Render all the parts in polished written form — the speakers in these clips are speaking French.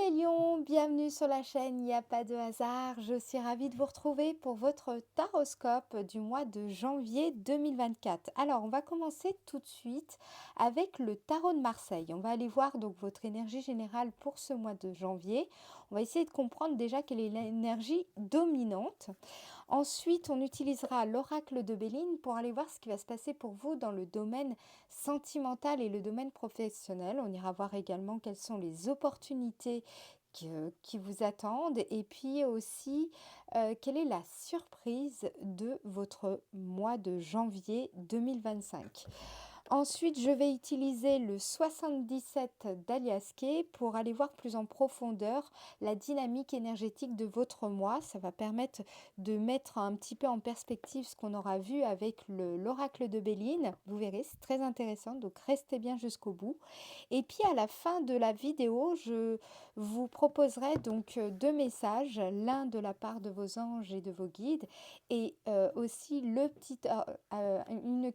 les lions, bienvenue sur la chaîne Il n'y a pas de hasard. Je suis ravie de vous retrouver pour votre taroscope du mois de janvier 2024. Alors, on va commencer tout de suite avec le tarot de Marseille. On va aller voir donc votre énergie générale pour ce mois de janvier. On va essayer de comprendre déjà quelle est l'énergie dominante. Ensuite, on utilisera l'oracle de Béline pour aller voir ce qui va se passer pour vous dans le domaine sentimental et le domaine professionnel. On ira voir également quelles sont les opportunités qui vous attendent et puis aussi quelle est la surprise de votre mois de janvier 2025. Ensuite, je vais utiliser le 77 d'Aliasqué pour aller voir plus en profondeur la dynamique énergétique de votre mois. Ça va permettre de mettre un petit peu en perspective ce qu'on aura vu avec l'oracle de Béline. Vous verrez, c'est très intéressant, donc restez bien jusqu'au bout. Et puis à la fin de la vidéo, je vous proposerai donc deux messages, l'un de la part de vos anges et de vos guides, et aussi une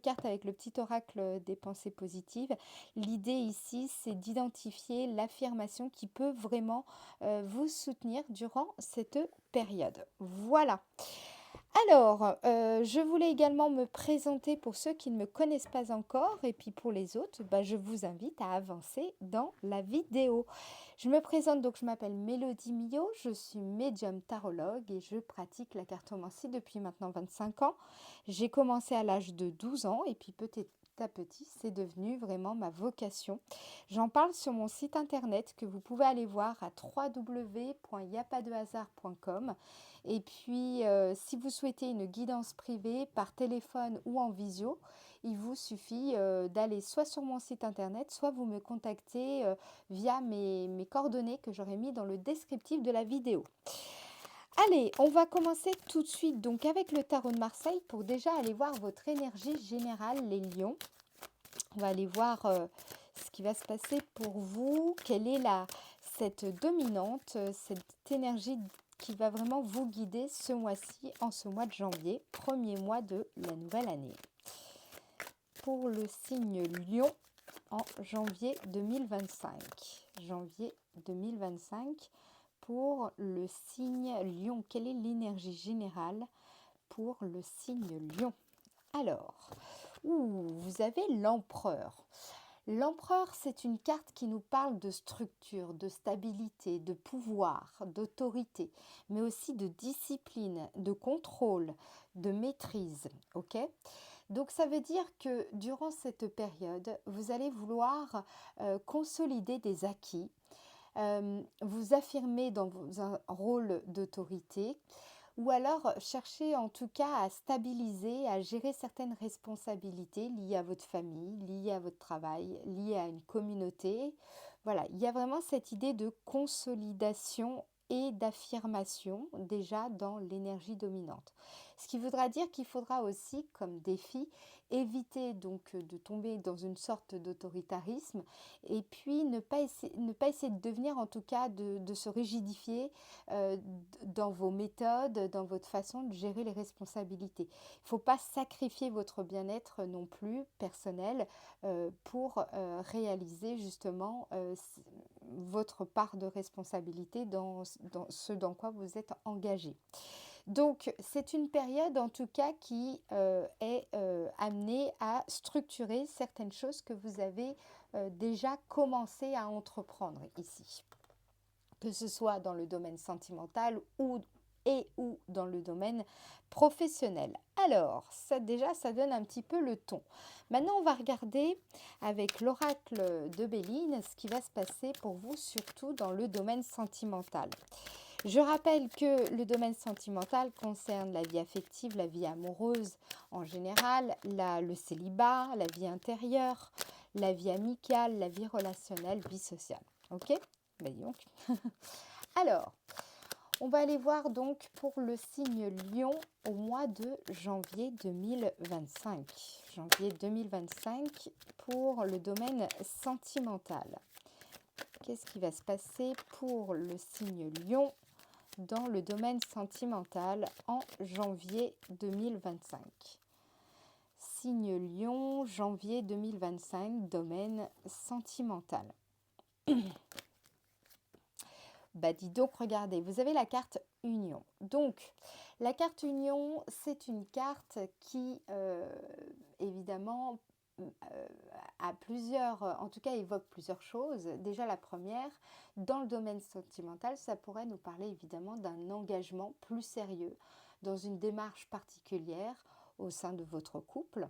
carte avec le petit oracle des pensées positives. L'idée ici, c'est d'identifier l'affirmation qui peut vraiment vous soutenir durant cette période. Voilà. Alors, je voulais également me présenter pour ceux qui ne me connaissent pas encore et puis pour les autres, je vous invite à avancer dans la vidéo. Je me présente donc, je m'appelle Mélodie Millot, je suis médium tarologue et je pratique la cartomancie depuis maintenant 25 ans. J'ai commencé à l'âge de 12 ans et puis petit à petit, c'est devenu vraiment ma vocation. J'en parle sur mon site internet que vous pouvez aller voir à www.yapadehasard.com. Et puis, si vous souhaitez une guidance privée par téléphone ou en visio, il vous suffit d'aller soit sur mon site internet, soit vous me contactez via mes coordonnées que j'aurai mis dans le descriptif de la vidéo. Allez, on va commencer tout de suite donc avec le tarot de Marseille pour déjà aller voir votre énergie générale, les lions. On va aller voir ce qui va se passer pour vous, quelle est cette dominante, cette énergie qui va vraiment vous guider ce mois-ci, en ce mois de janvier, premier mois de la nouvelle année. Pour le signe Lion en janvier 2025. Janvier 2025 pour le signe Lion. Quelle est l'énergie générale pour le signe Lion? Alors, vous avez l'empereur. L'empereur, c'est une carte qui nous parle de structure, de stabilité, de pouvoir, d'autorité, mais aussi de discipline, de contrôle, de maîtrise. Ok? Donc ça veut dire que durant cette période, vous allez vouloir consolider des acquis, vous affirmer dans un rôle d'autorité, ou alors chercher en tout cas à stabiliser, à gérer certaines responsabilités liées à votre famille, liées à votre travail, liées à une communauté. Voilà, il y a vraiment cette idée de consolidation et d'affirmation déjà dans l'énergie dominante. Ce qui voudra dire qu'il faudra aussi, comme défi, éviter donc de tomber dans une sorte d'autoritarisme et puis ne pas essayer de devenir, en tout cas, de se rigidifier dans vos méthodes, dans votre façon de gérer les responsabilités. Il ne faut pas sacrifier votre bien-être non plus personnel pour réaliser justement votre part de responsabilité dans ce dans quoi vous êtes engagé. Donc, c'est une période en tout cas qui est amenée à structurer certaines choses que vous avez déjà commencé à entreprendre ici. Que ce soit dans le domaine sentimental ou dans le domaine professionnel. Alors, ça donne un petit peu le ton. Maintenant, on va regarder avec l'oracle de Béline ce qui va se passer pour vous, surtout dans le domaine sentimental. Je rappelle que le domaine sentimental concerne la vie affective, la vie amoureuse en général, le célibat, la vie intérieure, la vie amicale, la vie relationnelle, vie sociale. Ok? Donc. Alors, on va aller voir donc pour le signe Lion au mois de janvier 2025. Janvier 2025 pour le domaine sentimental. Qu'est-ce qui va se passer pour le signe Lion dans le domaine sentimental en janvier 2025? Signe Lion, janvier 2025, domaine sentimental. Bah dis donc, regardez, vous avez la carte Union. Donc, la carte Union, c'est une carte qui, évidemment, a plusieurs, en tout cas, évoque plusieurs choses. Déjà, la première, dans le domaine sentimental, ça pourrait nous parler évidemment d'un engagement plus sérieux dans une démarche particulière au sein de votre couple.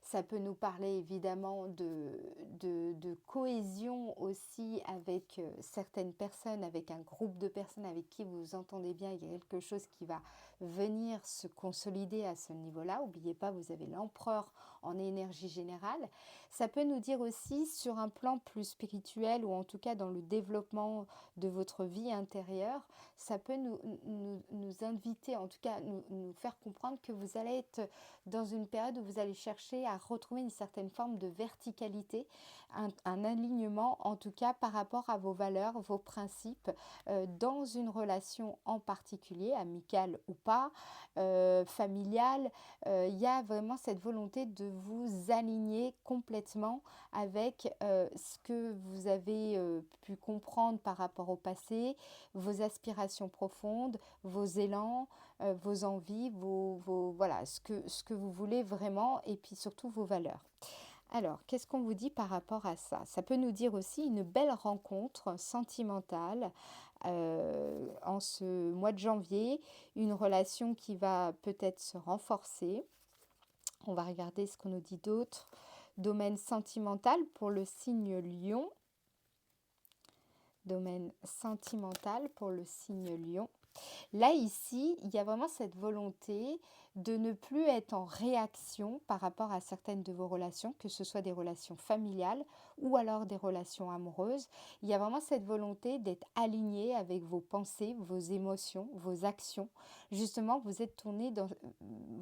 Ça peut nous parler évidemment de cohésion aussi avec certaines personnes, avec un groupe de personnes avec qui vous vous entendez bien. Il y a quelque chose qui va venir se consolider à ce niveau-là. N'oubliez pas, vous avez l'empereur en énergie générale. Ça peut nous dire aussi sur un plan plus spirituel ou en tout cas dans le développement de votre vie intérieure, ça peut nous inviter, en tout cas nous faire comprendre que vous allez être dans une période où vous allez chercher à retrouver une certaine forme de verticalité, un alignement en tout cas par rapport à vos valeurs, vos principes dans une relation en particulier, amicale ou pas, familiale. Il y a vraiment cette volonté de vous aligner complètement avec ce que vous avez pu comprendre par rapport au passé, vos aspirations profondes, vos élans, vos envies, voilà, ce que vous voulez vraiment et puis surtout vos valeurs. Alors, qu'est-ce qu'on vous dit par rapport à ça? Ça peut nous dire aussi une belle rencontre sentimentale en ce mois de janvier, une relation qui va peut-être se renforcer. On va regarder ce qu'on nous dit d'autre. Domaine sentimental pour le signe Lion. Domaine sentimental pour le signe Lion. Là, ici, il y a vraiment cette volonté de ne plus être en réaction par rapport à certaines de vos relations, que ce soit des relations familiales ou alors des relations amoureuses. Il y a vraiment cette volonté d'être aligné avec vos pensées, vos émotions, vos actions. Justement, vous êtes tourné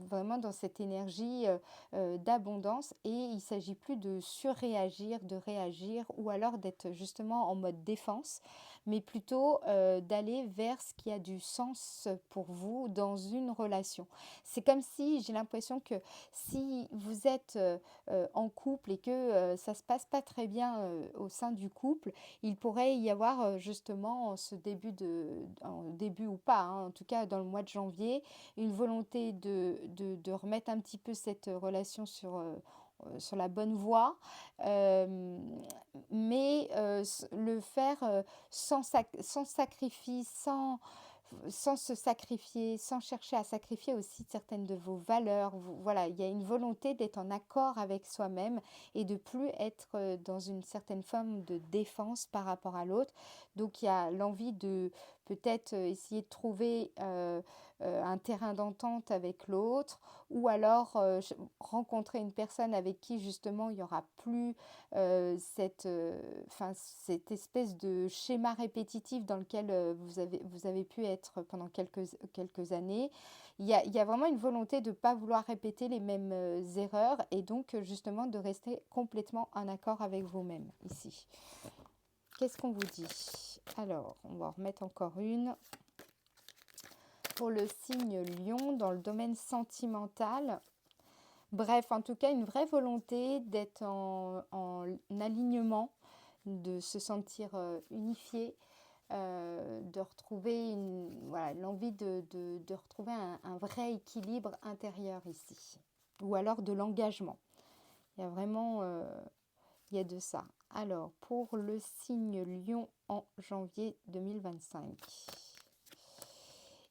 vraiment dans cette énergie d'abondance et il ne s'agit plus de surréagir, de réagir ou alors d'être justement en mode défense, mais plutôt d'aller vers ce qui a du sens pour vous dans une relation. C'est comme si j'ai l'impression que si vous êtes en couple et que ça se passe pas très bien au sein du couple, il pourrait y avoir justement en ce en début ou pas, hein, en tout cas dans le mois de janvier, une volonté de remettre un petit peu cette relation sur la bonne voie, mais le faire sans sacrifice, sans se sacrifier, sans chercher à sacrifier aussi certaines de vos valeurs. Voilà, il y a une volonté d'être en accord avec soi-même et de plus être dans une certaine forme de défense par rapport à l'autre. Donc il y a l'envie de peut-être essayer de trouver un terrain d'entente avec l'autre ou alors rencontrer une personne avec qui justement il n'y aura plus cette espèce de schéma répétitif dans lequel vous avez pu être pendant quelques années. Il y a vraiment une volonté de ne pas vouloir répéter les mêmes erreurs et donc justement de rester complètement en accord avec vous-même ici. Qu'est-ce qu'on vous dit? Alors, on va en remettre encore une. Pour le signe Lion, dans le domaine sentimental, bref, en tout cas, une vraie volonté d'être en alignement, de se sentir unifié, de retrouver voilà, l'envie de retrouver un vrai équilibre intérieur ici. Ou alors de l'engagement. Il y a vraiment il y a de ça. Alors, pour le signe Lion en janvier 2025.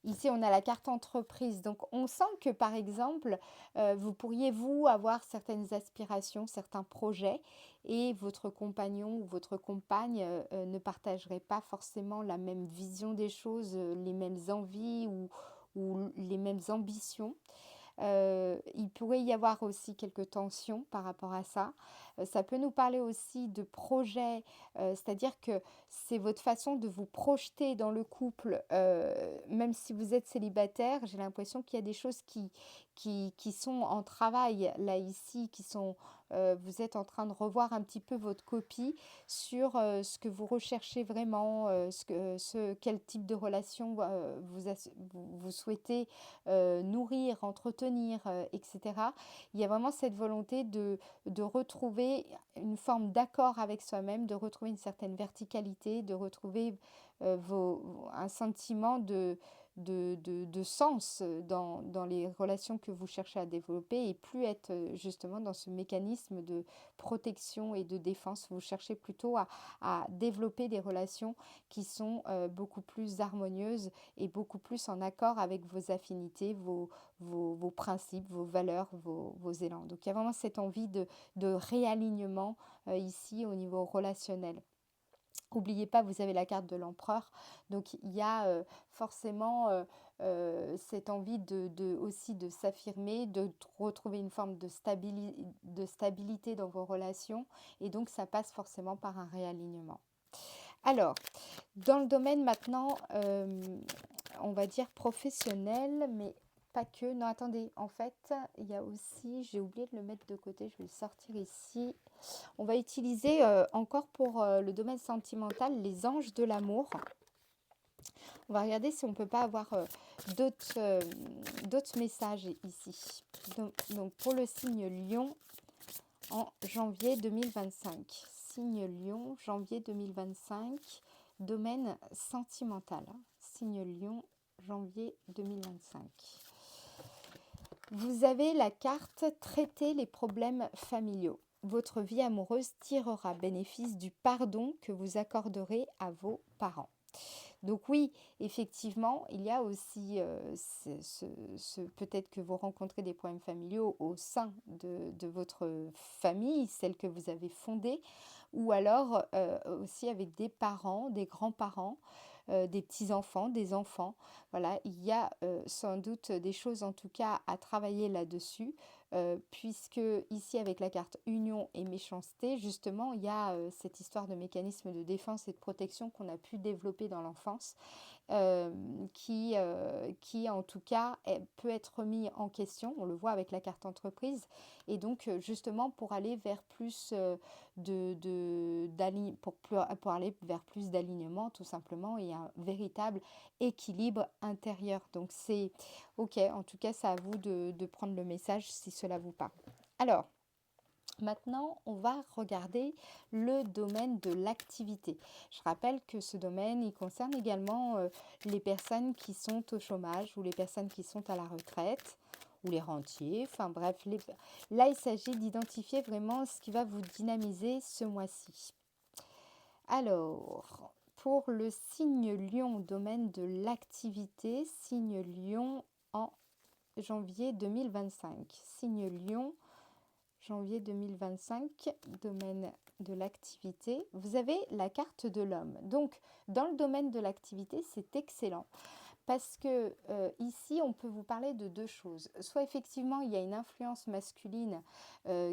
Ici, on a la carte entreprise. Donc, on sent que, par exemple, vous pourriez, vous, avoir certaines aspirations, certains projets, et votre compagnon ou votre compagne ne partagerait pas forcément la même vision des choses, les mêmes envies ou les mêmes ambitions. Il pourrait y avoir aussi quelques tensions par rapport à ça. Ça peut nous parler aussi de projets, c'est-à-dire que c'est votre façon de vous projeter dans le couple, même si vous êtes célibataire. J'ai l'impression qu'il y a des choses qui sont en travail là ici, vous êtes en train de revoir un petit peu votre copie sur ce que vous recherchez vraiment, quel type de relation vous souhaitez nourrir, entretenir, etc. Il y a vraiment cette volonté de retrouver retrouver une forme d'accord avec soi-même, de retrouver une certaine verticalité, de retrouver un sentiment de sens dans les relations que vous cherchez à développer et plus être justement dans ce mécanisme de protection et de défense. Vous cherchez plutôt à développer des relations qui sont beaucoup plus harmonieuses et beaucoup plus en accord avec vos affinités, vos principes, vos valeurs, vos élans. Donc il y a vraiment cette envie de réalignement ici au niveau relationnel. N'oubliez pas, vous avez la carte de l'empereur, donc il y a forcément cette envie aussi de s'affirmer, de retrouver une forme de stabilité dans vos relations, et donc ça passe forcément par un réalignement. Alors, dans le domaine maintenant, on va dire professionnel, mais pas que. Non, attendez, en fait, il y a aussi, j'ai oublié de le mettre de côté, je vais le sortir ici. On va utiliser encore pour le domaine sentimental les anges de l'amour. On va regarder si on ne peut pas avoir d'autres messages ici. Donc pour le signe Lion en janvier 2025. Signe Lion, janvier 2025, domaine sentimental. Signe Lion, janvier 2025. Vous avez la carte Traiter les problèmes familiaux. Votre vie amoureuse tirera bénéfice du pardon que vous accorderez à vos parents. Donc oui, effectivement, il y a aussi peut-être que vous rencontrez des problèmes familiaux au sein de votre famille, celle que vous avez fondée, ou alors aussi avec des parents, des grands-parents, des petits-enfants, des enfants. Voilà, il y a sans doute des choses en tout cas à travailler là-dessus, puisque ici avec la carte union et méchanceté, justement, il y a cette histoire de mécanisme de défense et de protection qu'on a pu développer dans l'enfance, qui en tout cas peut être remis en question, on le voit avec la carte entreprise, et donc justement pour aller vers plus pour aller vers plus d'alignement tout simplement et un véritable équilibre intérieur. Donc c'est ok, en tout cas c'est à vous de prendre le message si cela vous parle. Alors, maintenant, on va regarder le domaine de l'activité. Je rappelle que ce domaine, il concerne également les personnes qui sont au chômage ou les personnes qui sont à la retraite ou les rentiers. Enfin bref, là, il s'agit d'identifier vraiment ce qui va vous dynamiser ce mois-ci. Alors, pour le signe Lion, domaine de l'activité, signe Lion en janvier 2025. Signe Lion, janvier 2025, domaine de l'activité. Vous avez la carte de l'homme. Donc, dans le domaine de l'activité, c'est excellent. Parce que ici, on peut vous parler de deux choses. Soit effectivement, il y a une influence masculine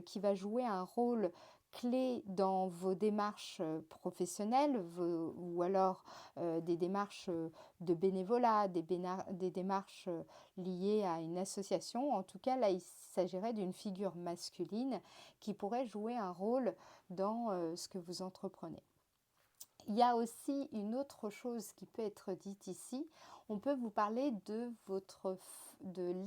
qui va jouer un rôle clé dans vos démarches professionnelles ou alors des démarches de bénévolat, des démarches liées à une association. En tout cas, là, il s'agirait d'une figure masculine qui pourrait jouer un rôle dans ce que vous entreprenez. Il y a aussi une autre chose qui peut être dite ici. On peut vous parler de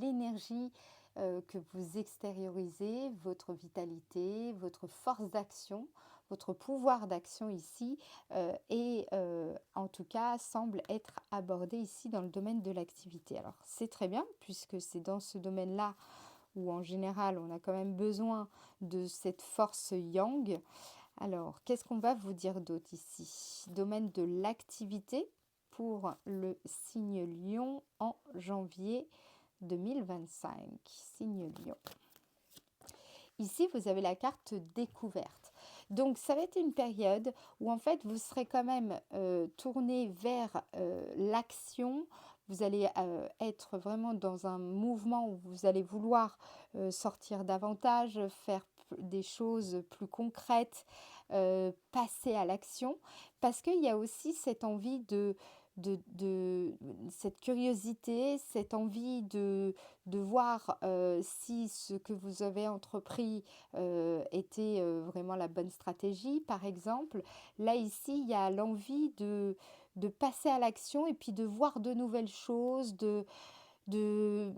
l'énergie que vous extériorisez, votre vitalité, votre force d'action, votre pouvoir d'action ici et en tout cas semble être abordé ici dans le domaine de l'activité. Alors c'est très bien puisque c'est dans ce domaine-là où en général on a quand même besoin de cette force yang. Alors, qu'est-ce qu'on va vous dire d'autre ici? Domaine de l'activité pour le signe Lion en janvier 2025. Signe Lion. Ici, vous avez la carte découverte. Donc, ça va être une période où en fait, vous serez quand même tourné vers l'action. Vous allez être vraiment dans un mouvement où vous allez vouloir sortir davantage, faire des choses plus concrètes, passer à l'action, parce qu'il y a aussi cette envie cette curiosité, cette envie de voir si ce que vous avez entrepris était vraiment la bonne stratégie, par exemple. Là, ici, il y a l'envie de passer à l'action et puis de voir de nouvelles choses, de,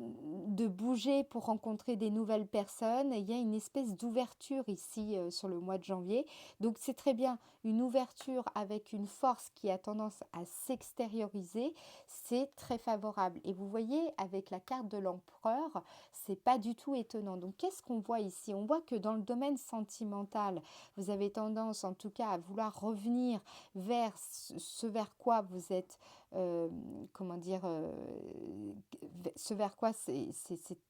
de bouger pour rencontrer des nouvelles personnes. Il y a une espèce d'ouverture ici sur le mois de janvier. Donc c'est très bien, une ouverture avec une force qui a tendance à s'extérioriser, c'est très favorable. Et vous voyez, avec la carte de l'empereur, c'est pas du tout étonnant. Donc qu'est-ce qu'on voit ici? On voit que dans le domaine sentimental, vous avez tendance en tout cas à vouloir revenir vers ce vers quoi vous êtes, euh, comment dire, ce vers quoi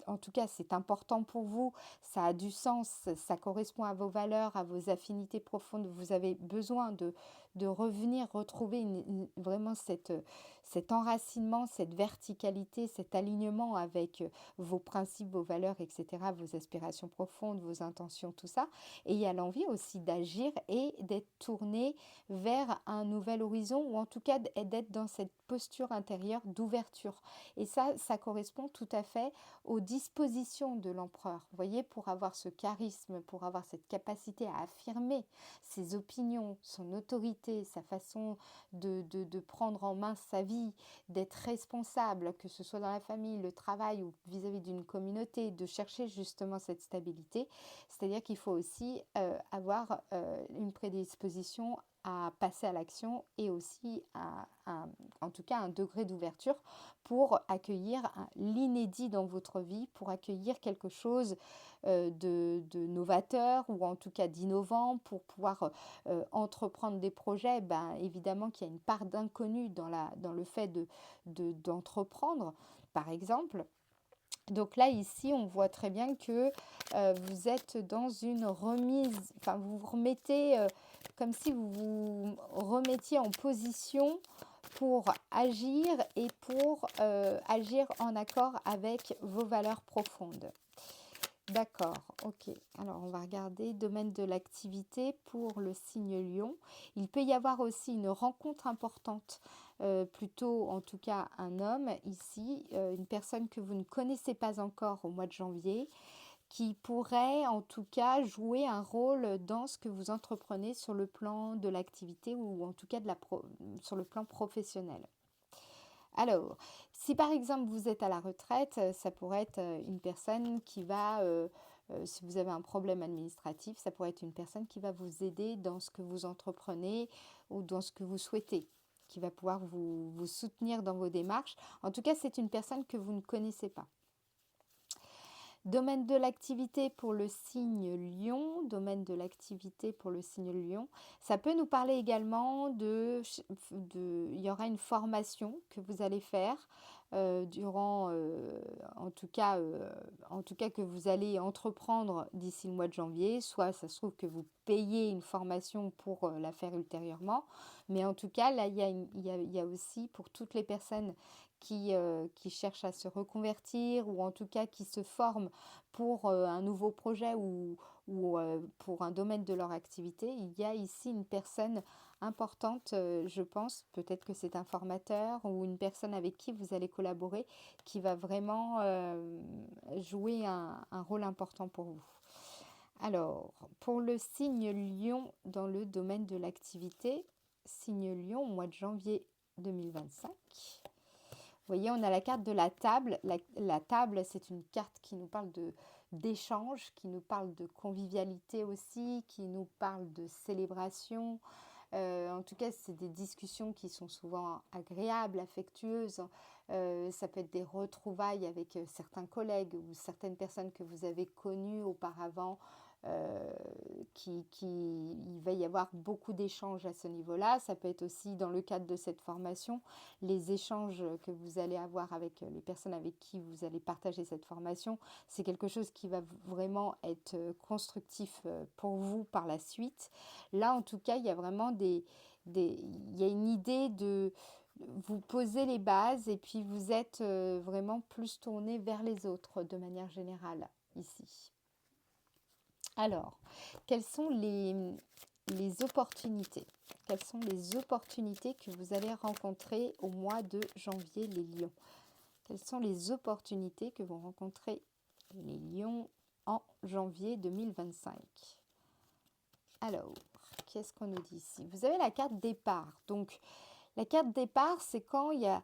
en tout cas c'est important pour vous, ça a du sens, ça correspond à vos valeurs, à vos affinités profondes, vous avez besoin de revenir, retrouver vraiment cet enracinement, cette verticalité, cet alignement avec vos principes, vos valeurs, etc., vos aspirations profondes, vos intentions, tout ça. Et il y a l'envie aussi d'agir et d'être tourné vers un nouvel horizon, ou en tout cas d'être dans cette posture intérieure d'ouverture. Et ça correspond tout à fait aux dispositions de l'empereur. Vous voyez, pour avoir ce charisme, pour avoir cette capacité à affirmer ses opinions, son autorité, sa façon de prendre en main sa vie, d'être responsable, que ce soit dans la famille, le travail ou vis-à-vis d'une communauté, de chercher justement cette stabilité. C'est-à-dire qu'il faut aussi avoir une prédisposition à passer à l'action et aussi en tout cas un degré d'ouverture pour accueillir l'inédit dans votre vie, pour accueillir quelque chose de novateur ou en tout cas d'innovant, pour pouvoir entreprendre des projets. Ben, évidemment qu'il y a une part d'inconnu dans le fait d'entreprendre, par exemple. Donc là, ici, on voit très bien que vous êtes dans une remise, enfin, vous vous remettez comme si vous vous remettiez en position pour agir et pour agir en accord avec vos valeurs profondes. D'accord, ok. Alors on va regarder domaine de l'activité pour le signe Lion. Il peut y avoir aussi une rencontre importante, plutôt en tout cas un homme ici, une personne que vous ne connaissez pas encore au mois de janvier, qui pourrait en tout cas jouer un rôle dans ce que vous entreprenez sur le plan de l'activité ou en tout cas sur le plan professionnel. Alors, si par exemple vous êtes à la retraite, ça pourrait être une personne qui va, si vous avez un problème administratif, ça pourrait être une personne qui va vous aider dans ce que vous entreprenez ou dans ce que vous souhaitez, qui va pouvoir vous soutenir dans vos démarches. En tout cas, c'est une personne que vous ne connaissez pas. Domaine de l'activité pour le signe Lion, domaine de l'activité pour le signe Lion, ça peut nous parler également il y aura une formation que vous allez faire durant, en tout cas que vous allez entreprendre d'ici le mois de janvier, soit ça se trouve que vous payez une formation pour la faire ultérieurement, mais en tout cas là il y a aussi pour toutes les personnes qui cherchent à se reconvertir ou en tout cas qui se forment pour un nouveau projet ou pour un domaine de leur activité, il y a ici une personne importante, je pense, peut-être que c'est un formateur ou une personne avec qui vous allez collaborer qui va vraiment jouer un rôle important pour vous. Alors, pour le signe Lion dans le domaine de l'activité, signe Lion au mois de janvier 2025. Vous voyez, on a la carte de la table. La table, c'est une carte qui nous parle d'échange, qui nous parle de convivialité aussi, qui nous parle de célébration. En tout cas, c'est des discussions qui sont souvent agréables, affectueuses. Ça peut être des retrouvailles avec certains collègues ou certaines personnes que vous avez connues auparavant. Il va y avoir beaucoup d'échanges à ce niveau-là. Ça peut être aussi dans le cadre de cette formation, les échanges que vous allez avoir avec les personnes avec qui vous allez partager cette formation. C'est quelque chose qui va vraiment être constructif pour vous par la suite. Là, en tout cas, il y a vraiment il y a une idée de vous poser les bases et puis vous êtes vraiment plus tourné vers les autres de manière générale ici. Alors, quelles sont les opportunités? Quelles sont les opportunités que vous allez rencontrer au mois de janvier, les lions? Quelles sont les opportunités que vont rencontrer les lions en janvier 2025? Alors, qu'est-ce qu'on nous dit ici? Vous avez la carte départ. Donc, la carte départ, c'est quand il y a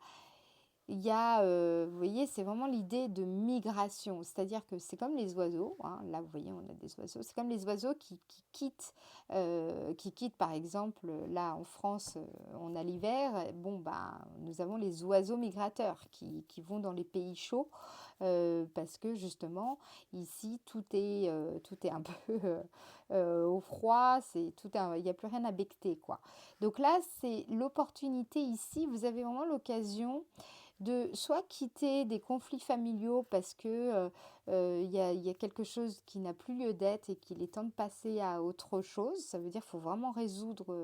Il y a, vous voyez, c'est vraiment l'idée de migration, c'est-à-dire que c'est comme les oiseaux, hein, là vous voyez on a des oiseaux, c'est comme les oiseaux qui quittent par exemple, là en France, on a l'hiver, bon ben, nous avons les oiseaux migrateurs qui vont dans les pays chauds, parce que justement ici tout est un peu, au froid, il n'y a plus rien à becqueter quoi. Donc là, c'est l'opportunité ici, vous avez vraiment l'occasion de soit quitter des conflits familiaux parce que il y a quelque chose qui n'a plus lieu d'être et qu'il est temps de passer à autre chose. Ça veut dire qu'il faut vraiment résoudre,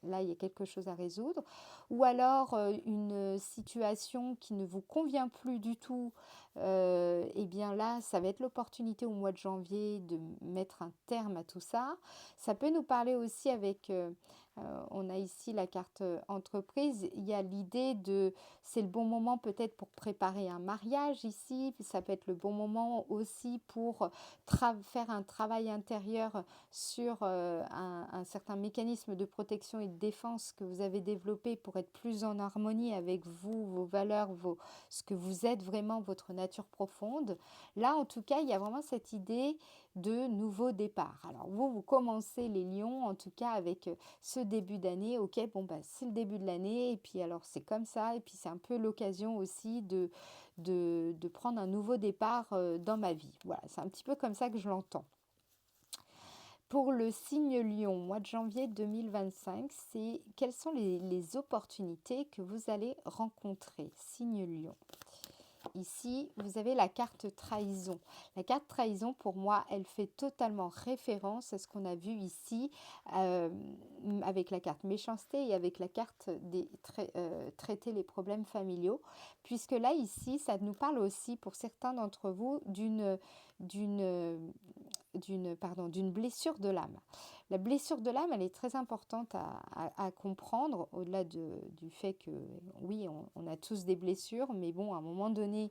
là il y a quelque chose à résoudre. Ou alors une situation qui ne vous convient plus du tout, et bien là ça va être l'opportunité au mois de janvier de mettre un terme à tout ça. Ça peut nous parler aussi avec... on a ici la carte entreprise, il y a l'idée de c'est le bon moment peut-être pour préparer un mariage ici, puis ça peut être le bon moment aussi pour faire un travail intérieur sur un certain mécanisme de protection et de défense que vous avez développé pour être plus en harmonie avec vous, vos valeurs, ce que vous êtes vraiment, votre nature profonde. Là, en tout cas, il y a vraiment cette idée de nouveau départ. Alors vous commencez les lions, en tout cas avec ce début d'année. Ok, bon bah c'est le début de l'année et puis alors c'est comme ça et puis c'est un peu l'occasion aussi de prendre un nouveau départ dans ma vie. Voilà, c'est un petit peu comme ça que je l'entends. Pour le signe Lion, mois de janvier 2025, c'est quelles sont les opportunités que vous allez rencontrer, signe Lion. Ici, vous avez la carte trahison. La carte trahison, pour moi, elle fait totalement référence à ce qu'on a vu ici euh, avec la carte méchanceté et avec la carte traiter les problèmes familiaux. Puisque là, ici, ça nous parle aussi, pour certains d'entre vous, d'une d'une blessure de l'âme. La blessure de l'âme, elle est très importante à comprendre, au-delà du fait que, oui, on a tous des blessures, mais bon, à un moment donné,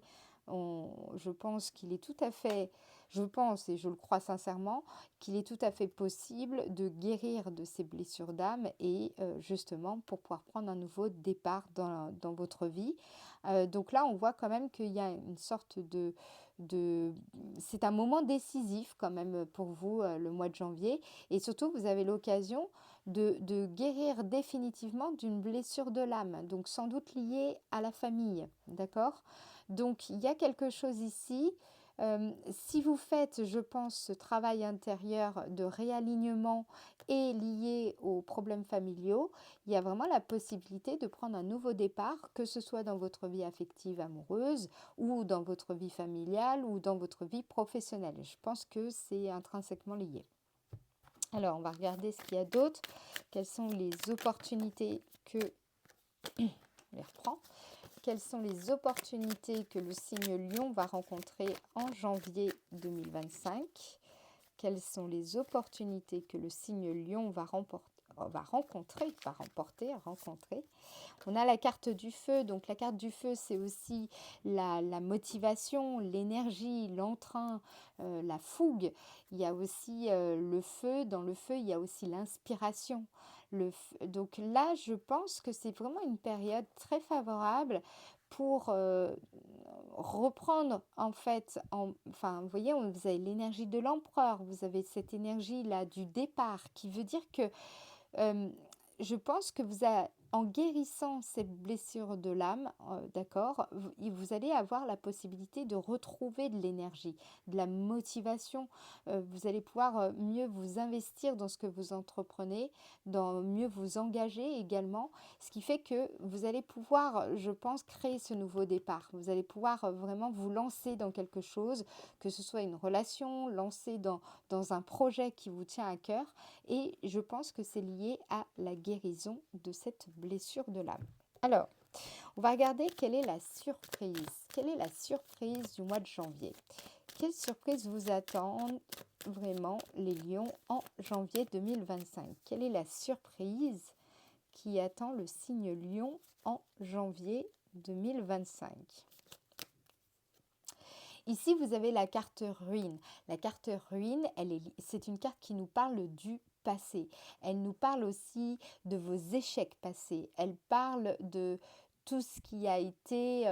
je pense qu'il est tout à fait, je pense et je le crois sincèrement, qu'il est tout à fait possible de guérir de ces blessures d'âme et justement pour pouvoir prendre un nouveau départ dans votre vie. Donc là, on voit quand même qu'il y a une sorte de... C'est un moment décisif quand même pour vous, le mois de janvier. Et surtout, vous avez l'occasion de guérir définitivement d'une blessure de l'âme, donc sans doute liée à la famille, d'accord? Donc, il y a quelque chose ici. Si vous faites, je pense, ce travail intérieur de réalignement et lié aux problèmes familiaux, il y a vraiment la possibilité de prendre un nouveau départ, que ce soit dans votre vie affective amoureuse ou dans votre vie familiale ou dans votre vie professionnelle. Je pense que c'est intrinsèquement lié. Alors, on va regarder ce qu'il y a d'autre. Quelles sont les opportunités que... Je les reprends. Quelles sont les opportunités que le signe Lion va rencontrer en janvier 2025? Quelles sont les opportunités que le signe Lion va rencontrer. On a la carte du feu. Donc la carte du feu, c'est aussi la motivation, l'énergie, l'entrain, la fougue. Il y a aussi le feu. Dans le feu, il y a aussi l'inspiration. Donc là, je pense que c'est vraiment une période très favorable pour reprendre en fait, enfin vous voyez, vous avez l'énergie de l'empereur, vous avez cette énergie là du départ qui veut dire que euh, je pense que en guérissant cette blessure de l'âme, d'accord, vous allez avoir la possibilité de retrouver de l'énergie, de la motivation. Vous allez pouvoir mieux vous investir dans ce que vous entreprenez, mieux vous engager également, ce qui fait que vous allez pouvoir, je pense, créer ce nouveau départ. Vous allez pouvoir vraiment vous lancer dans quelque chose, que ce soit une relation, lancer dans un projet qui vous tient à cœur. Et je pense que c'est lié à la guérison de cette blessure de l'âme. Alors, on va regarder quelle est la surprise. Quelle est la surprise du mois de janvier? Quelle surprise vous attend vraiment les lions en janvier 2025? Quelle est la surprise qui attend le signe lion en janvier 2025? Ici, vous avez la carte ruine. La carte ruine, c'est une carte qui nous parle du passé. Elle nous parle aussi de vos échecs passés. Elle parle de tout ce qui a été,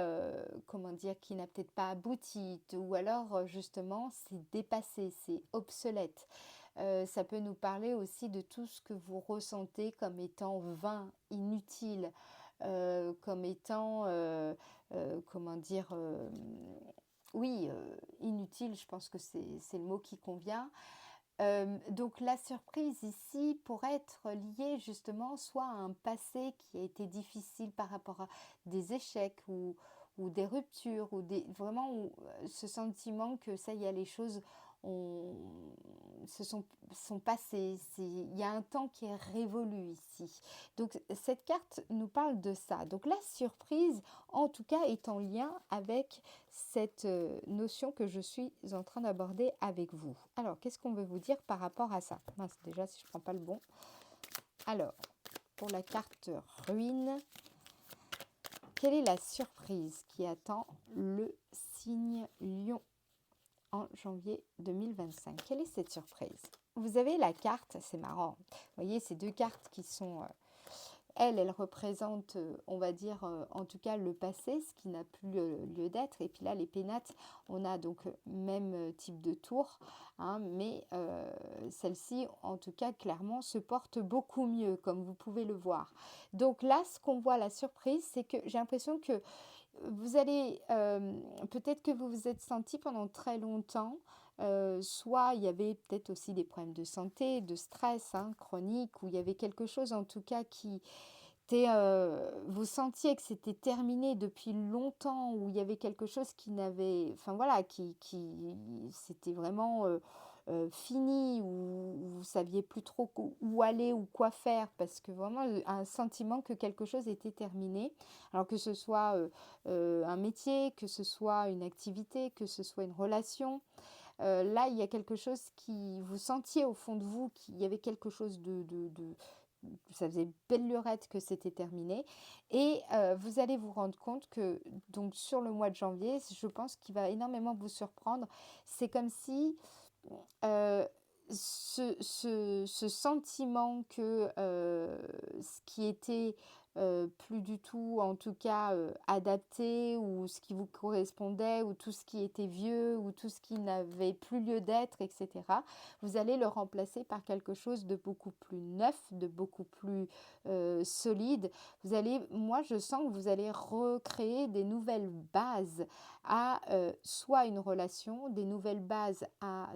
comment dire, qui n'a peut-être pas abouti, ou alors justement c'est dépassé, c'est obsolète. Ça peut nous parler aussi de tout ce que vous ressentez comme étant vain, inutile, comme étant, comment dire, oui, inutile, je pense que c'est le mot qui convient. Donc la surprise ici pourrait être liée justement soit à un passé qui a été difficile par rapport à des échecs ou des ruptures, ou vraiment ce sentiment que ça y est, les choses ont, sont passées. Il y a un temps qui est révolu ici. Donc cette carte nous parle de ça. Donc la surprise, en tout cas, est en lien avec cette notion que je suis en train d'aborder avec vous. Alors, qu'est-ce qu'on veut vous dire par rapport à ça? Mince, déjà, si je ne prends pas le bon. Alors, pour la carte ruine, quelle est la surprise qui attend le signe Lion en janvier 2025? Quelle est cette surprise? Vous avez la carte, c'est marrant. Vous voyez, ces deux cartes qui sont... elle représente, on va dire, en tout cas le passé, ce qui n'a plus lieu d'être. Et puis là, les pénates, on a donc même type de tour, hein, mais celle-ci, en tout cas, clairement, se porte beaucoup mieux, comme vous pouvez le voir. Donc là, ce qu'on voit, la surprise, c'est que j'ai l'impression que vous allez, peut-être que vous vous êtes senti pendant très longtemps, soit il y avait peut-être aussi des problèmes de santé, de stress hein, chronique, où il y avait quelque chose en tout cas qui était, vous sentiez que c'était terminé depuis longtemps, où il y avait quelque chose qui n'avait, enfin voilà, qui c'était vraiment fini, où vous saviez plus trop où aller ou quoi faire, parce que vraiment un sentiment que quelque chose était terminé, alors que ce soit un métier, que ce soit une activité, que ce soit une relation. Là, il y a quelque chose qui vous sentiez au fond de vous, qu'il y avait quelque chose ça faisait belle lurette que c'était terminé. Et vous allez vous rendre compte que, donc sur le mois de janvier, je pense qu'il va énormément vous surprendre. C'est comme si euh, ce sentiment que ce qui était plus du tout, en tout cas, adapté, ou ce qui vous correspondait, ou tout ce qui était vieux, ou tout ce qui n'avait plus lieu d'être, etc., vous allez le remplacer par quelque chose de beaucoup plus neuf, de beaucoup plus solide. Vous allez, moi, je sens que vous allez recréer des nouvelles bases à soit une relation, des nouvelles bases à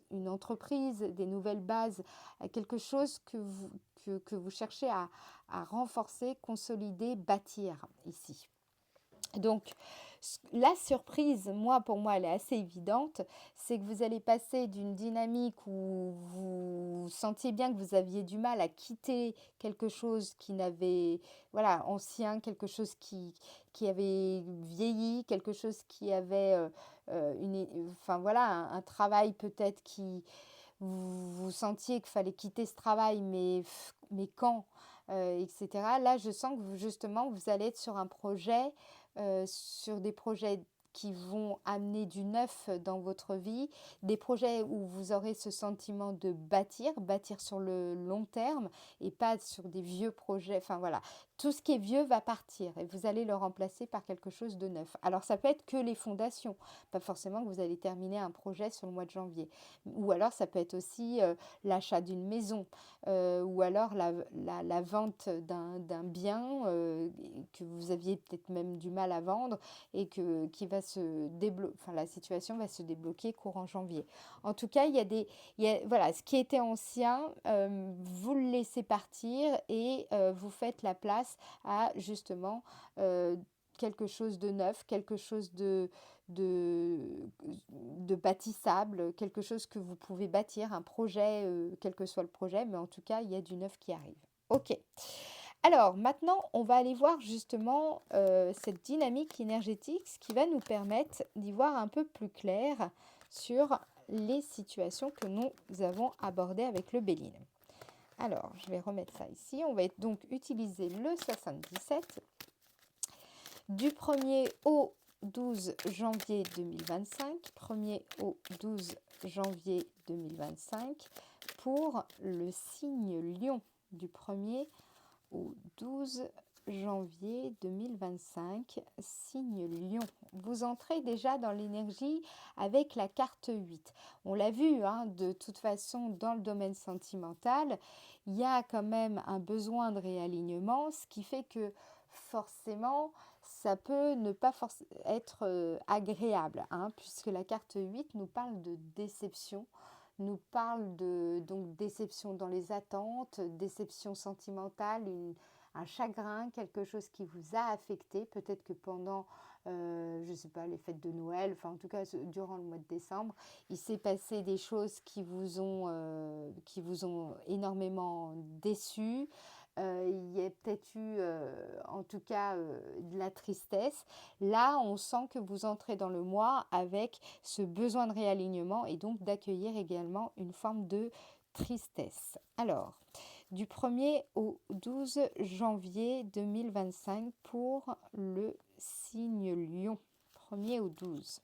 une entreprise, des nouvelles bases à quelque chose que vous cherchez à renforcer, consolider, bâtir ici. Donc, la surprise, pour moi, elle est assez évidente, c'est que vous allez passer d'une dynamique où vous sentiez bien que vous aviez du mal à quitter quelque chose qui n'avait, voilà, ancien, quelque chose qui avait vieilli, quelque chose qui avait enfin voilà, un travail peut-être qui, vous sentiez qu'il fallait quitter ce travail, mais quand, etc. Là, je sens que justement, vous allez être sur un projet, sur des projets qui vont amener du neuf dans votre vie, des projets où vous aurez ce sentiment de bâtir sur le long terme et pas sur des vieux projets. Enfin voilà, tout ce qui est vieux va partir et vous allez le remplacer par quelque chose de neuf. Alors ça peut être que les fondations, pas forcément que vous allez terminer un projet sur le mois de janvier. Ou alors ça peut être aussi l'achat d'une maison, ou alors la vente d'un bien que vous aviez peut-être même du mal à vendre et qui va se débloquer, enfin la situation va se débloquer courant janvier. En tout cas, voilà, ce qui était ancien, vous le laissez partir et vous faites la place à justement quelque chose de neuf, quelque chose de, de bâtissable, quelque chose que vous pouvez bâtir, un projet, quel que soit le projet, mais en tout cas, il y a du neuf qui arrive. Ok. Alors maintenant, on va aller voir justement cette dynamique énergétique, ce qui va nous permettre d'y voir un peu plus clair sur les situations que nous avons abordées avec le Béline. Alors, je vais remettre ça ici. On va donc utiliser le 77 du 1er au 12 janvier 2025, 1er au 12 janvier 2025, pour le signe Lion du 1er au 12 janvier 2025, signe Lion. Vous entrez déjà dans l'énergie avec la carte 8. On l'a vu, hein, de toute façon, dans le domaine sentimental, il y a quand même un besoin de réalignement, ce qui fait que forcément, ça peut ne pas être agréable, hein, puisque la carte 8 nous parle de déception, nous parle de donc déception dans les attentes, déception sentimentale, un chagrin, quelque chose qui vous a affecté, peut-être que pendant, je ne sais pas, les fêtes de Noël, enfin en tout cas durant le mois de décembre, il s'est passé des choses qui vous ont énormément déçu. Il y a peut-être eu, en tout cas, de la tristesse. Là, on sent que vous entrez dans le mois avec ce besoin de réalignement et donc d'accueillir également une forme de tristesse. Alors, du 1er au 12 janvier 2025 pour le signe Lion. 1er au 12.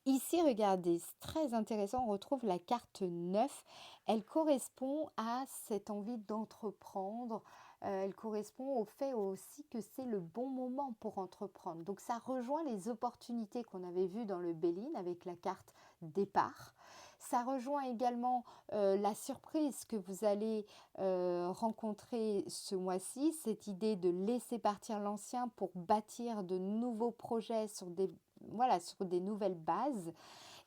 Ici, regardez, c'est très intéressant, on retrouve la carte 9. Elle correspond à cette envie d'entreprendre. Elle correspond au fait aussi que c'est le bon moment pour entreprendre. Donc ça rejoint les opportunités qu'on avait vues dans le Béline avec la carte départ. Ça rejoint également la surprise que vous allez rencontrer ce mois-ci, cette idée de laisser partir l'ancien pour bâtir de nouveaux projets sur des nouvelles bases.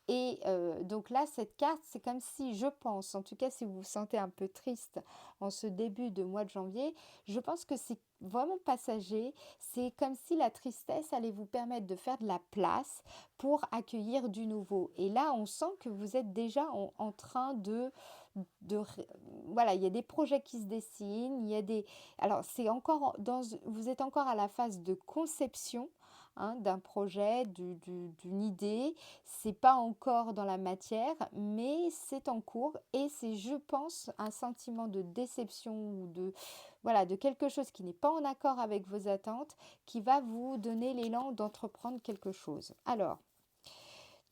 Et donc là, cette carte, c'est comme si, je pense, en tout cas si vous vous sentez un peu triste en ce début de mois de janvier, je pense que c'est vraiment passager. C'est comme si la tristesse allait vous permettre de faire de la place pour accueillir du nouveau. Et là, on sent que vous êtes déjà en train de voilà, il y a des projets qui se dessinent, il y a des alors c'est encore vous êtes encore à la phase de conception, hein, d'un projet, d'une idée. C'est pas encore dans la matière, mais c'est en cours et c'est, je pense, un sentiment de déception ou de quelque chose qui n'est pas en accord avec vos attentes qui va vous donner l'élan d'entreprendre quelque chose. Alors,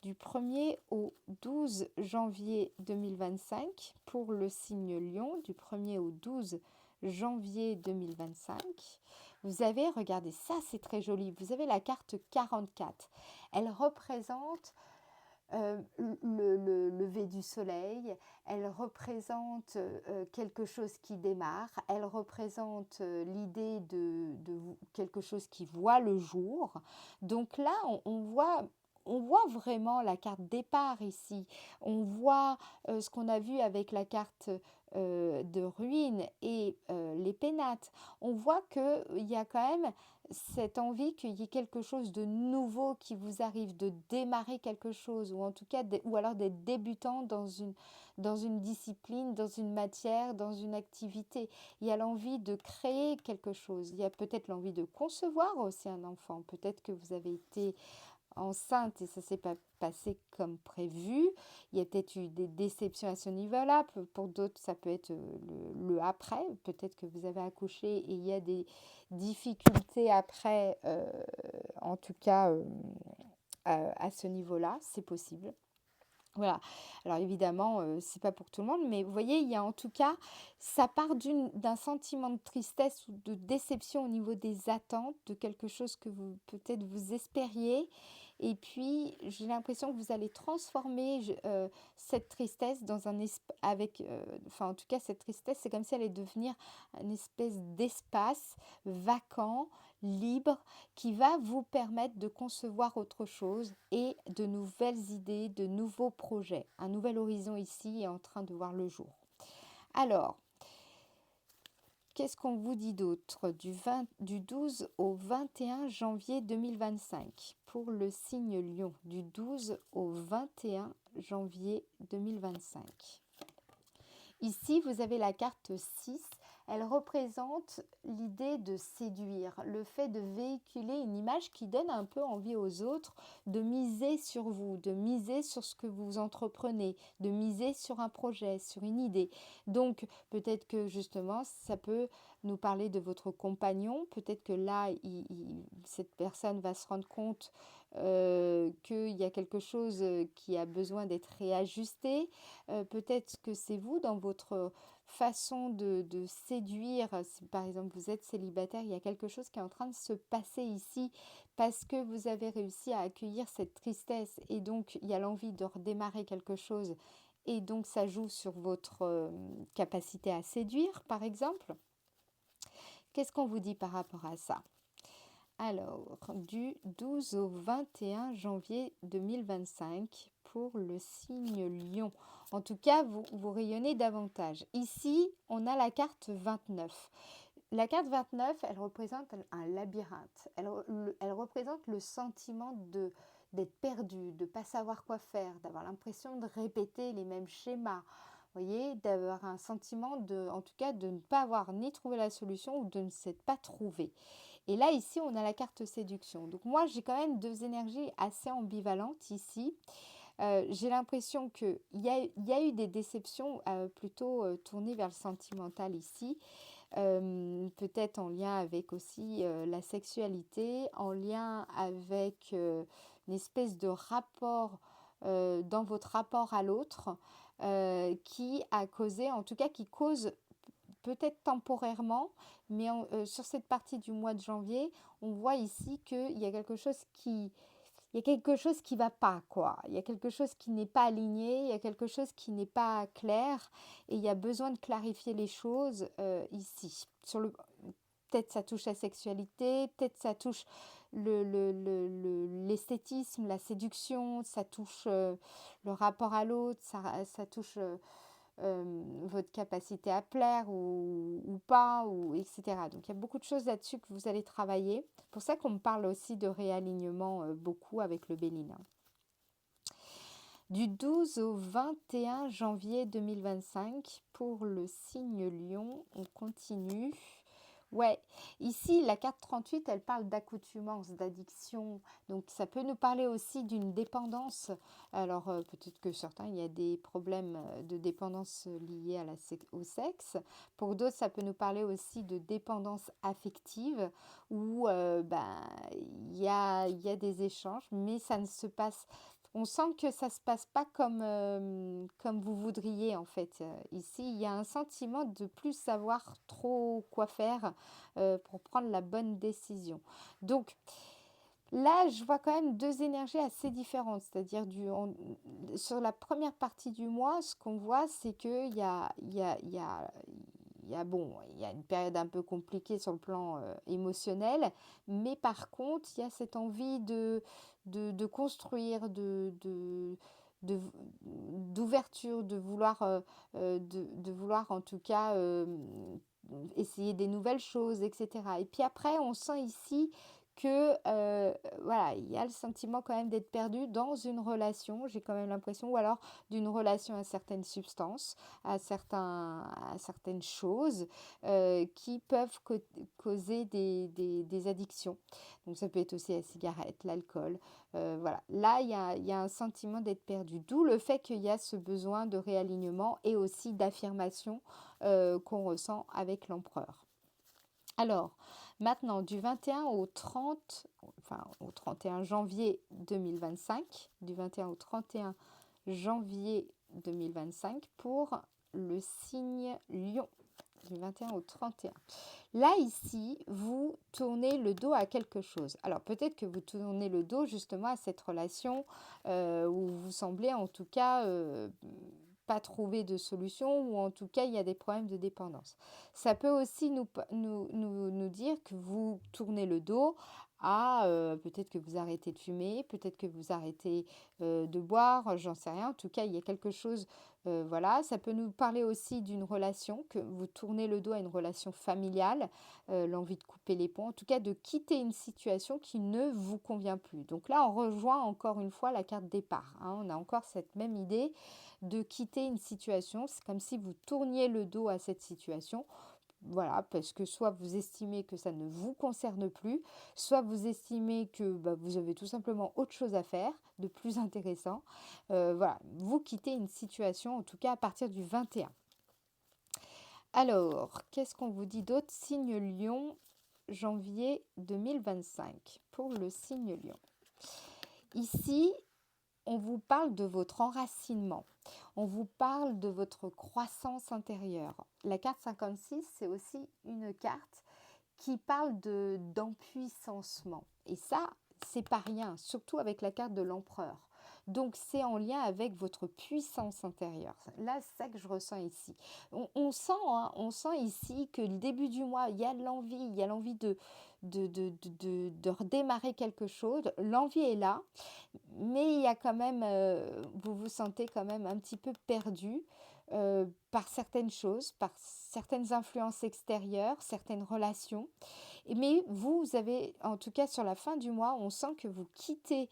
du 1er au 12 janvier 2025 pour le signe Lion, du 1er au 12 janvier 2025. Vous avez, regardez, ça c'est très joli, vous avez la carte 44. Elle représente le lever du soleil, elle représente quelque chose qui démarre, elle représente l'idée de quelque chose qui voit le jour. Donc là, on voit vraiment la carte départ ici. On voit ce qu'on a vu avec la carte de ruine et les pénates. On voit qu'il y a quand même cette envie qu'il y ait quelque chose de nouveau qui vous arrive, de démarrer quelque chose, ou en tout cas, ou alors d'être débutant dans une discipline, dans une matière, dans une activité. Il y a l'envie de créer quelque chose. Il y a peut-être l'envie de concevoir aussi un enfant. Peut-être que vous avez été enceinte et ça s'est pas passé comme prévu. Il y a peut-être eu des déceptions à ce niveau-là. Pour d'autres, ça peut être le après. Peut-être que vous avez accouché et il y a des difficultés après, en tout cas à ce niveau-là, c'est possible. Voilà. Alors évidemment, c'est pas pour tout le monde, mais vous voyez, il y a en tout cas, ça part d'un sentiment de tristesse ou de déception au niveau des attentes, de quelque chose que vous peut-être vous espériez. Et puis, j'ai l'impression que vous allez transformer cette tristesse dans enfin en tout cas, cette tristesse, c'est comme si elle allait devenir une espèce d'espace vacant, libre, qui va vous permettre de concevoir autre chose et de nouvelles idées, de nouveaux projets. Un nouvel horizon ici est en train de voir le jour. Alors, qu'est-ce qu'on vous dit d'autre du 12 au 21 janvier 2025 pour le signe Lion, du 12 au 21 janvier 2025. Ici, vous avez la carte 6. Elle représente l'idée de séduire, le fait de véhiculer une image qui donne un peu envie aux autres de miser sur vous, de miser sur ce que vous entreprenez, de miser sur un projet, sur une idée. Donc peut-être que justement, ça peut nous parler de votre compagnon. Peut-être que là, cette personne va se rendre compte qu'il y a quelque chose qui a besoin d'être réajusté. Peut-être que c'est vous dans votre façon de séduire. Si par exemple vous êtes célibataire, il y a quelque chose qui est en train de se passer ici parce que vous avez réussi à accueillir cette tristesse et donc il y a l'envie de redémarrer quelque chose et donc ça joue sur votre capacité à séduire, par exemple. Qu'est-ce qu'on vous dit par rapport à ça? Alors, du 12 au 21 janvier 2025 pour le signe Lion. En tout cas, vous rayonnez davantage. Ici, on a la carte 29. La carte 29, elle représente un labyrinthe. Elle représente le sentiment d'être perdu, de ne pas savoir quoi faire, d'avoir l'impression de répéter les mêmes schémas. Vous voyez, d'avoir un sentiment en tout cas, de ne pas avoir ni trouvé la solution ou de ne s'être pas trouvé. Et là, ici, on a la carte séduction. Donc moi, j'ai quand même deux énergies assez ambivalentes ici. J'ai l'impression qu'il y a eu des déceptions plutôt tournées vers le sentimental ici. Peut-être en lien avec aussi la sexualité, en lien avec une espèce de rapport dans votre rapport à l'autre qui a causé, en tout cas qui cause peut-être temporairement, mais sur cette partie du mois de janvier, on voit ici qu'il y a quelque chose il y a quelque chose qui va pas, quoi. Il y a quelque chose qui n'est pas aligné, il y a quelque chose qui n'est pas clair, et il y a besoin de clarifier les choses ici. Peut-être ça touche la sexualité, peut-être ça touche l'esthétisme, la séduction, ça touche le rapport à l'autre, ça touche votre capacité à plaire ou pas, etc. Donc il y a beaucoup de choses là-dessus que vous allez travailler. C'est pour ça qu'on me parle aussi de réalignement beaucoup avec le Béline. Du 12 au 21 janvier 2025, pour le signe Lion, on continue. Ouais, ici, la carte 38, elle parle d'accoutumance, d'addiction. Donc, ça peut nous parler aussi d'une dépendance. Alors, peut-être que certains, il y a des problèmes de dépendance liés au sexe. Pour d'autres, ça peut nous parler aussi de dépendance affective où il y a des échanges, mais ça ne se passe. On sent que ça ne se passe pas comme vous voudriez en fait. Ici, il y a un sentiment de plus savoir trop quoi faire pour prendre la bonne décision. Donc là, je vois quand même deux énergies assez différentes. C'est-à-dire sur la première partie du mois, ce qu'on voit, c'est qu'il y a, il y a une période un peu compliquée sur le plan émotionnel, mais par contre, il y a cette envie de construire, d'ouverture, de vouloir en tout cas essayer des nouvelles choses, etc. Et puis après, on sent ici que voilà, il y a le sentiment quand même d'être perdu dans une relation, j'ai quand même l'impression, ou alors d'une relation à certaines substances, à certaines choses qui peuvent causer des addictions. Donc ça peut être aussi la cigarette, l'alcool. Voilà. Là, il y a un sentiment d'être perdu. D'où le fait qu'il y a ce besoin de réalignement et aussi d'affirmation qu'on ressent avec l'empereur. Alors, maintenant, du 21 au 30, enfin au 31 janvier 2025, du 21 au 31 janvier 2025 pour le signe Lion, du 21 au 31. Là, ici, vous tournez le dos à quelque chose. Alors, peut-être que vous tournez le dos justement à cette relation où vous semblez en tout cas pas trouver de solution ou en tout cas, il y a des problèmes de dépendance. Ça peut aussi nous dire que vous tournez le dos à peut-être que vous arrêtez de fumer, peut-être que vous arrêtez de boire, j'en sais rien. En tout cas, il y a quelque chose, voilà. Ça peut nous parler aussi d'une relation, que vous tournez le dos à une relation familiale, l'envie de couper les ponts, en tout cas de quitter une situation qui ne vous convient plus. Donc là, on rejoint encore une fois la carte départ, hein. On a encore cette même idée de quitter une situation. C'est comme si vous tourniez le dos à cette situation. Voilà, parce que soit vous estimez que ça ne vous concerne plus, soit vous estimez que vous avez tout simplement autre chose à faire de plus intéressant. Voilà, vous quittez une situation, en tout cas à partir du 21. Alors, qu'est-ce qu'on vous dit d'autre? Signe Lion, janvier 2025, pour le signe Lion. Ici, on vous parle de votre enracinement. On vous parle de votre croissance intérieure. La carte 56, c'est aussi une carte qui parle d'empuissancement. Et ça, c'est pas rien, surtout avec la carte de l'empereur. Donc, c'est en lien avec votre puissance intérieure. Là, c'est ça que je ressens ici. On sent ici que le début du mois, il y a l'envie de redémarrer quelque chose. L'envie est là, mais il y a quand même, vous vous sentez quand même un petit peu perdu par certaines choses, par certaines influences extérieures, certaines relations. Mais vous avez, en tout cas sur la fin du mois, on sent que vous quittez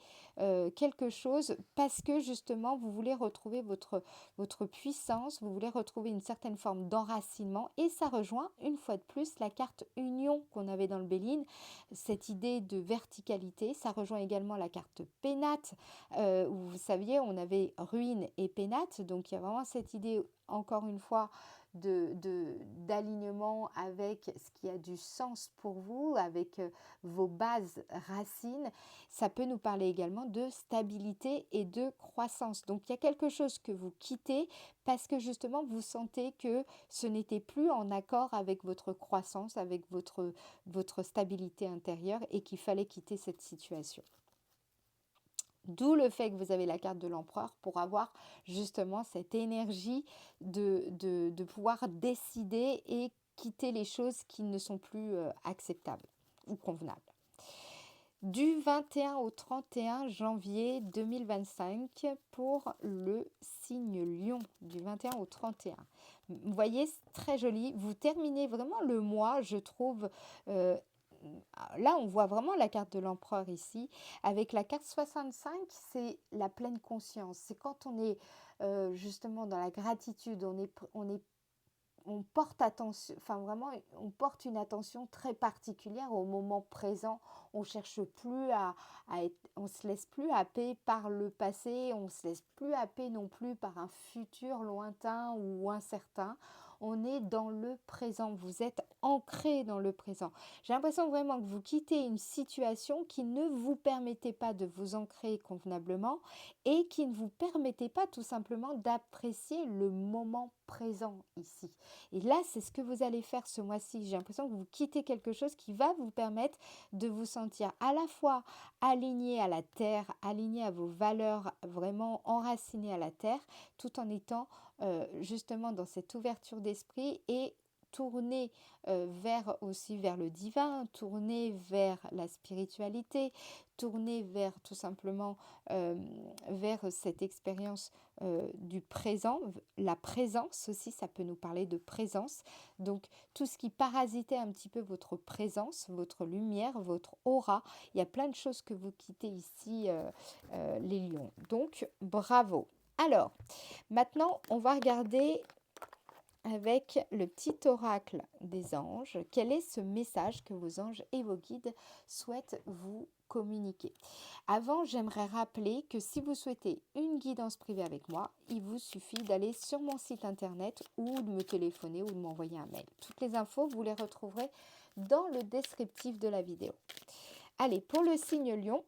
quelque chose parce que justement vous voulez retrouver votre puissance, vous voulez retrouver une certaine forme d'enracinement et ça rejoint une fois de plus la carte union qu'on avait dans le Béline, cette idée de verticalité. Ça rejoint également la carte pénate où vous saviez on avait ruine et pénate, donc il y a vraiment cette idée encore une fois d'alignement avec ce qui a du sens pour vous, avec vos bases racines. Ça peut nous parler également de stabilité et de croissance. Donc il y a quelque chose que vous quittez parce que justement vous sentez que ce n'était plus en accord avec votre croissance, avec votre stabilité intérieure et qu'il fallait quitter cette situation. D'où le fait que vous avez la carte de l'empereur pour avoir justement cette énergie de pouvoir décider et quitter les choses qui ne sont plus acceptables ou convenables. Du 21 au 31 janvier 2025 pour le signe Lion, du 21 au 31. Vous voyez, c'est très joli. Vous terminez vraiment le mois, je trouve, là, on voit vraiment la carte de l'empereur ici. Avec la carte 65, c'est la pleine conscience. C'est quand on est justement dans la gratitude, on porte attention, enfin vraiment, on porte une attention très particulière au moment présent. On cherche plus on se laisse plus happer par le passé, on se laisse plus happer non plus par un futur lointain ou incertain. On est dans le présent, vous êtes ancré dans le présent. J'ai l'impression vraiment que vous quittez une situation qui ne vous permettait pas de vous ancrer convenablement et qui ne vous permettait pas tout simplement d'apprécier le moment présent ici. Et là, c'est ce que vous allez faire ce mois-ci. J'ai l'impression que vous quittez quelque chose qui va vous permettre de vous sentir à la fois aligné à la terre, aligné à vos valeurs, vraiment enraciné à la terre, tout en étant justement dans cette ouverture d'esprit et tourner vers le divin, tourner vers la spiritualité, tourner vers tout simplement vers cette expérience du présent. La présence aussi, ça peut nous parler de présence. Donc tout ce qui parasitait un petit peu votre présence, votre lumière, votre aura, il y a plein de choses que vous quittez ici, les lions. Donc bravo. Alors, maintenant, on va regarder avec le petit oracle des anges, quel est ce message que vos anges et vos guides souhaitent vous communiquer. Avant, j'aimerais rappeler que si vous souhaitez une guidance privée avec moi, il vous suffit d'aller sur mon site internet ou de me téléphoner ou de m'envoyer un mail. Toutes les infos, vous les retrouverez dans le descriptif de la vidéo. Allez, pour le signe Lion,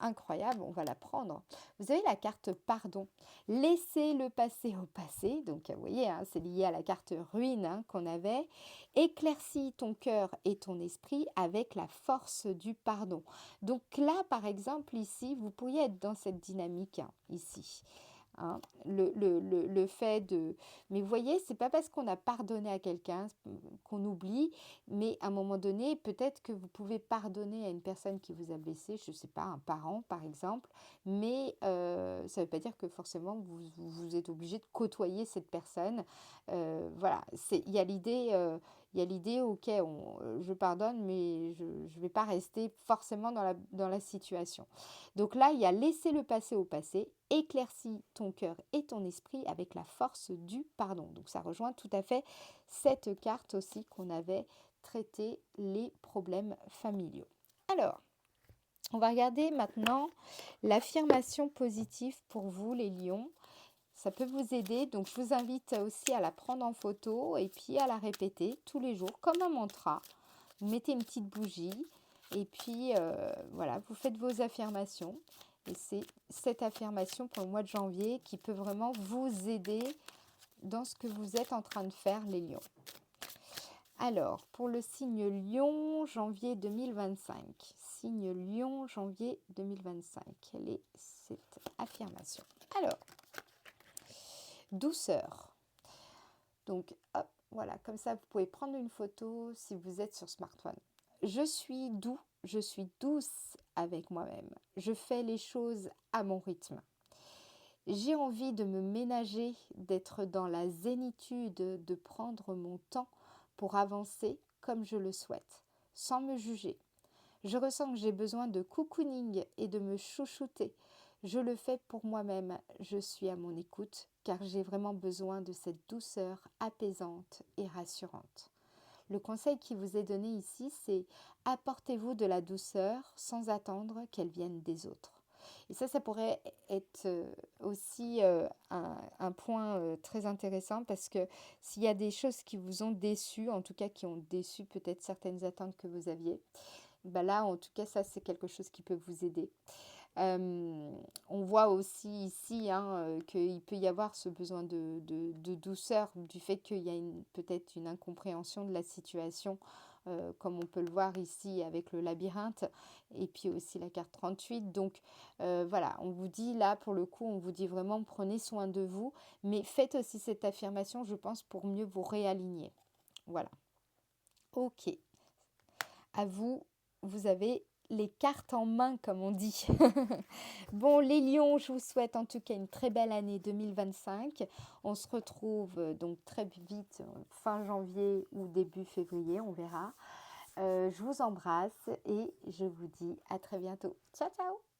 incroyable, on va la prendre. Vous avez la carte pardon. Laissez le passé au passé. Donc, vous voyez, c'est lié à la carte ruine qu'on avait. Éclaircis ton cœur et ton esprit avec la force du pardon. Donc là, par exemple, ici, vous pourriez être dans cette dynamique, ici. Le fait de... Mais vous voyez, c'est pas parce qu'on a pardonné à quelqu'un qu'on oublie, mais à un moment donné, peut-être que vous pouvez pardonner à une personne qui vous a blessé, je sais pas, un parent par exemple, mais ça veut pas dire que forcément vous êtes obligé de côtoyer cette personne. Voilà, il y a l'idée, ok, je pardonne, mais je ne vais pas rester forcément dans la situation. Donc là, il y a laisser le passé au passé, éclaircis ton cœur et ton esprit avec la force du pardon. Donc ça rejoint tout à fait cette carte aussi qu'on avait traité les problèmes familiaux. Alors, on va regarder maintenant l'affirmation positive pour vous les lions. Ça peut vous aider, donc je vous invite aussi à la prendre en photo et puis à la répéter tous les jours comme un mantra. Vous mettez une petite bougie et puis voilà, vous faites vos affirmations Et c'est cette affirmation pour le mois de janvier qui peut vraiment vous aider dans ce que vous êtes en train de faire, les lions. Alors, pour le signe Lion, janvier 2025. Signe Lion, janvier 2025. Quelle est cette affirmation? Alors, douceur. Donc, hop, voilà, comme ça, vous pouvez prendre une photo si vous êtes sur smartphone. Je suis doux, je suis douce avec moi-même. Je fais les choses à mon rythme. J'ai envie de me ménager, d'être dans la zénitude, de prendre mon temps pour avancer comme je le souhaite, sans me juger. Je ressens que j'ai besoin de cocooning et de me chouchouter. Je le fais pour moi-même. Je suis à mon écoute car j'ai vraiment besoin de cette douceur apaisante et rassurante. Le conseil qui vous est donné ici, c'est apportez-vous de la douceur sans attendre qu'elle vienne des autres. Et ça pourrait être aussi un point très intéressant parce que s'il y a des choses qui vous ont déçu, en tout cas qui ont déçu peut-être certaines attentes que vous aviez, bah là, en tout cas, ça, c'est quelque chose qui peut vous aider. On voit aussi ici qu'il peut y avoir ce besoin de douceur du fait qu'il y a peut-être une incompréhension de la situation, comme on peut le voir ici avec le labyrinthe et puis aussi la carte 38. Donc voilà, on vous dit là, pour le coup, on vous dit vraiment prenez soin de vous, mais faites aussi cette affirmation, je pense, pour mieux vous réaligner. Voilà. Ok. À vous, vous avez les cartes en main, comme on dit. Bon, les lions, je vous souhaite en tout cas une très belle année 2025. On se retrouve donc très vite, fin janvier ou début février, on verra. Je vous embrasse et je vous dis à très bientôt. Ciao, ciao!